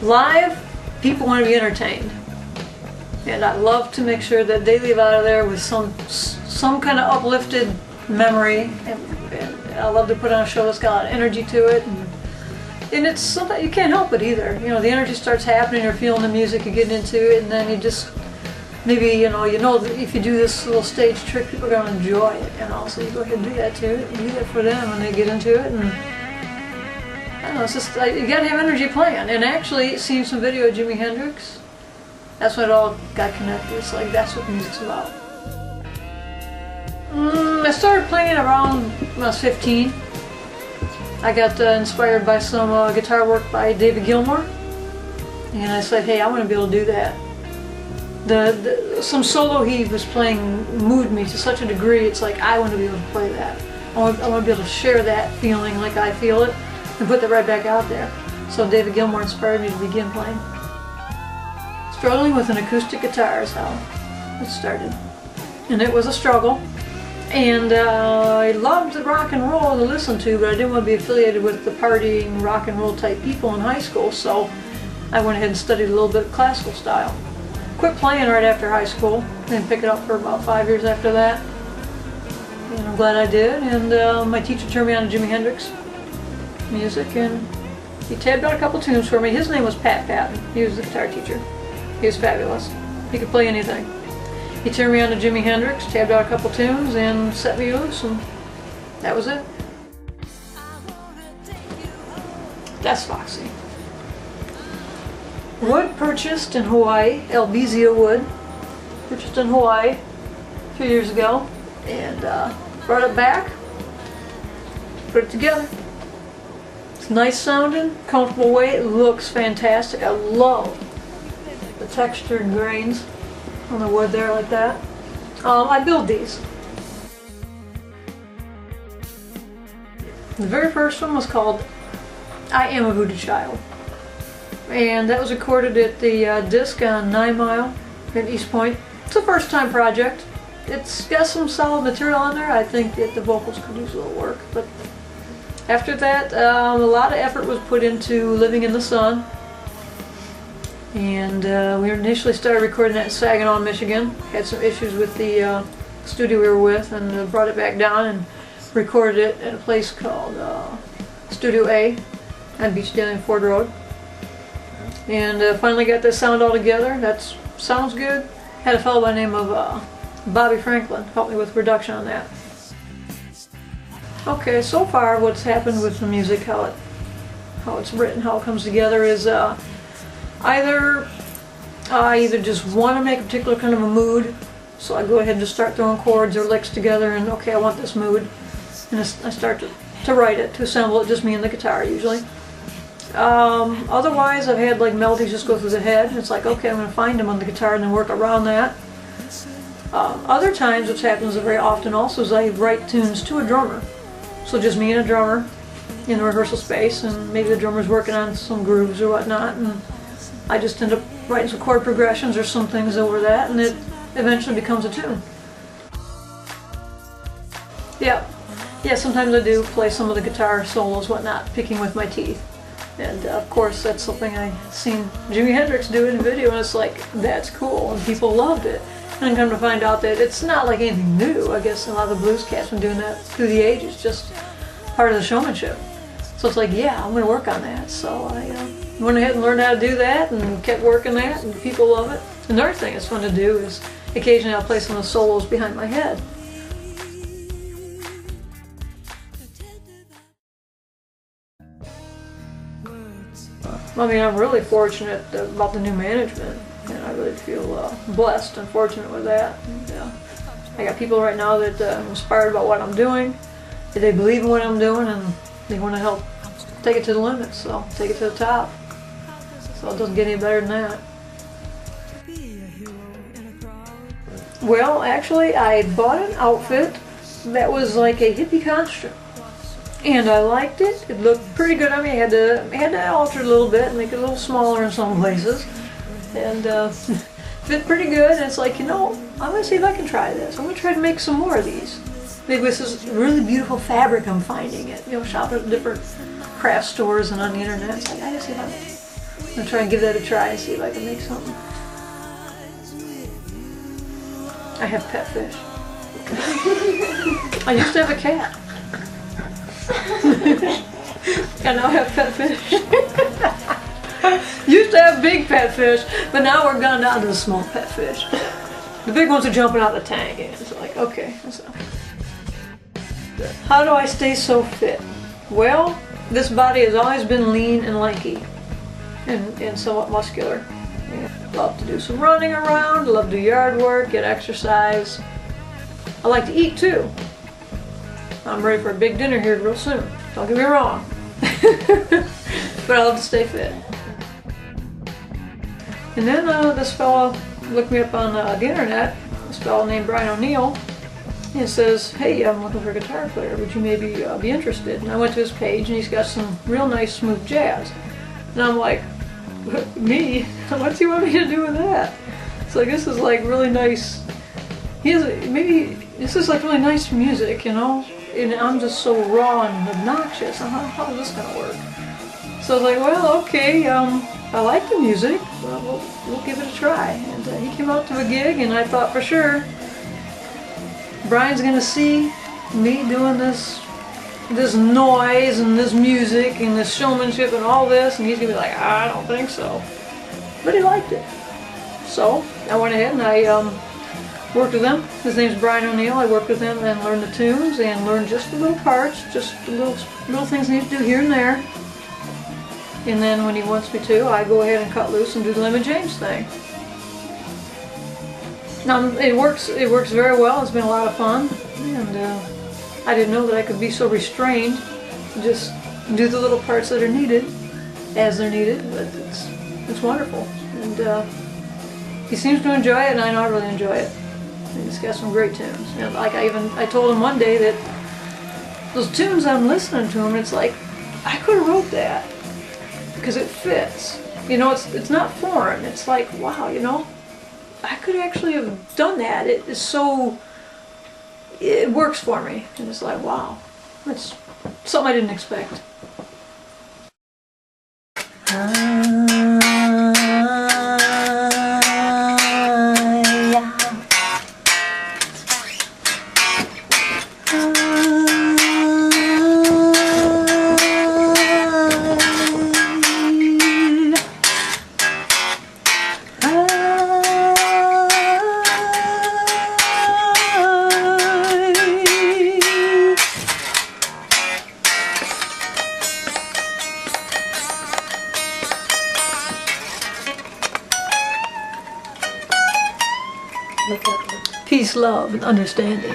Live, people want to be entertained. And I love to make sure that they leave out of there with some kind of uplifted memory. And I love to put on a show that's got a lot of energy to it. And it's something you can't help it either. You know, the energy starts happening, you're feeling the music, you're getting into it, and then you just, maybe, you know that if you do this little stage trick, people are going to enjoy it, you know, so you go ahead and do that too. You do that for them when they get into it, and I don't know, it's just, you got to have energy playing. And actually, seeing some video of Jimi Hendrix, that's when it all got connected. It's like, that's what music's about. I started playing around when I was 15. I got inspired by some guitar work by David Gilmour, and I said, hey, I want to be able to do that. Some solo he was playing moved me to such a degree, it's like, I want to be able to play that. I want to be able to share that feeling like I feel it, and put that right back out there. So David Gilmour inspired me to begin playing. Struggling with an acoustic guitar is how it started. And it was a struggle. And I loved rock and roll to listen to, but I didn't want to be affiliated with the partying rock and roll type people in high school, so I went ahead and studied a little bit of classical style. Quit playing right after high school, and picked it up for about 5 years after that. And I'm glad I did, and my teacher turned me on to Jimi Hendrix music, and he tabbed out a couple tunes for me. His name was Pat Patton. He was the guitar teacher. He was fabulous. He could play anything. He turned me on to Jimi Hendrix, tabbed out a couple tunes, and set me loose, and that was it. That's Foxy. Wood purchased in Hawaii, Albizia wood, purchased in Hawaii a few years ago, and brought it back, put it together. It's nice sounding, comfortable weight, it looks fantastic. I love the textured grains on the wood there like that. I build these. The very first one was called I Am a Voodoo Child. And that was recorded at the disc on 9 Mile in East Point. It's a first time project. It's got some solid material on there. I think that the vocals could use a little work. But after that, a lot of effort was put into Living in the Sun. And we initially started recording that in Saginaw, Michigan. Had some issues with the studio we were with, and brought it back down and recorded it at a place called Studio A on Beach Daily and Ford Road. And finally got this sound all together. That sounds good. Had a fellow by the name of Bobby Franklin help me with production on that. Okay, so far what's happened with the music, how it's written, how it comes together is either I just want to make a particular kind of a mood, so I go ahead and just start throwing chords or licks together, and okay, I want this mood, and I start to write it, to assemble it, just me and the guitar usually. Otherwise, I've had like melodies just go through the head. It's like, okay, I'm going to find them on the guitar and then work around that. Other times, what happens very often also is I write tunes to a drummer. So just me and a drummer in the rehearsal space, and maybe the drummer's working on some grooves or whatnot, and I just end up writing some chord progressions or some things over that, and it eventually becomes a tune. Yeah, sometimes I do play some of the guitar solos, whatnot, picking with my teeth. And of course, that's something I've seen Jimi Hendrix do in a video, and it's like, that's cool, and people loved it. And come to find out that it's not like anything new. I guess a lot of the blues cats have been doing that through the ages, just part of the showmanship. So it's like, yeah, I'm going to work on that. So I went ahead and learned how to do that, and kept working that, and people love it. Another thing that's fun to do is occasionally I'll play some of the solos behind my head. I mean, I'm really fortunate about the new management, and I really feel blessed and fortunate with that. And, I got people right now that are inspired about what I'm doing, that they believe in what I'm doing, and they want to help take it to the limit, so take it to the top. So it doesn't get any better than that. Well, actually, I bought an outfit that was like a hippie costume. And I liked it. It looked pretty good on me. I had to alter it a little bit and make it a little smaller in some places. And fit pretty good. And it's like, you know, I'm going to see if I can try this. I'm going to try to make some more of these. Maybe this is really beautiful fabric I'm finding it. You know, shopping at different craft stores and on the internet. It's like, I just see if I gonna try and give that a try and see if I can make something. I have pet fish. I used to have a cat. I now have pet fish. Used to have big pet fish, but now we're gone down to the small pet fish. The big ones are jumping out of the tank, and it's like, okay. So. How do I stay so fit? Well, this body has always been lean and lanky, and somewhat muscular. Yeah. Love to do some running around, love to do yard work, get exercise. I like to eat too. I'm ready for a big dinner here real soon. Don't get me wrong. But I love to stay fit. And then this fellow looked me up on the internet, this fellow named Brian ONeill, and says, hey, I'm looking for a guitar player, would you maybe be interested? And I went to his page and he's got some real nice smooth jazz. And I'm like, me? What do you want me to do with that? It's like, this is like really nice, this is like really nice music, you know? And I'm just so raw and obnoxious. How is this gonna work? So I was like, well, okay, I like the music, well, we'll give it a try. And he came out to a gig, and I thought for sure, Brian's gonna see me doing this noise and this music and this showmanship and all this, and he's gonna be like, I don't think so. But he liked it. So I went ahead and I worked with him. His name's Brian ONeill. I worked with him and learned the tunes and learned just the little parts, just the little things I need to do here and there. And then when he wants me to, I go ahead and cut loose and do the Lemon James thing. Now it works very well. It's been a lot of fun, and I didn't know that I could be so restrained to just do the little parts that are needed as they're needed. But it's wonderful, and he seems to enjoy it, and I know I really enjoy it. And he's got some great tunes. And like I told him one day that those tunes I'm listening to him, it's like I could have wrote that. Because it fits. You know, it's not foreign. It's like, wow, you know, I could actually have done that. It works for me. And it's like, wow, that's something I didn't expect. Peace, love, and understanding.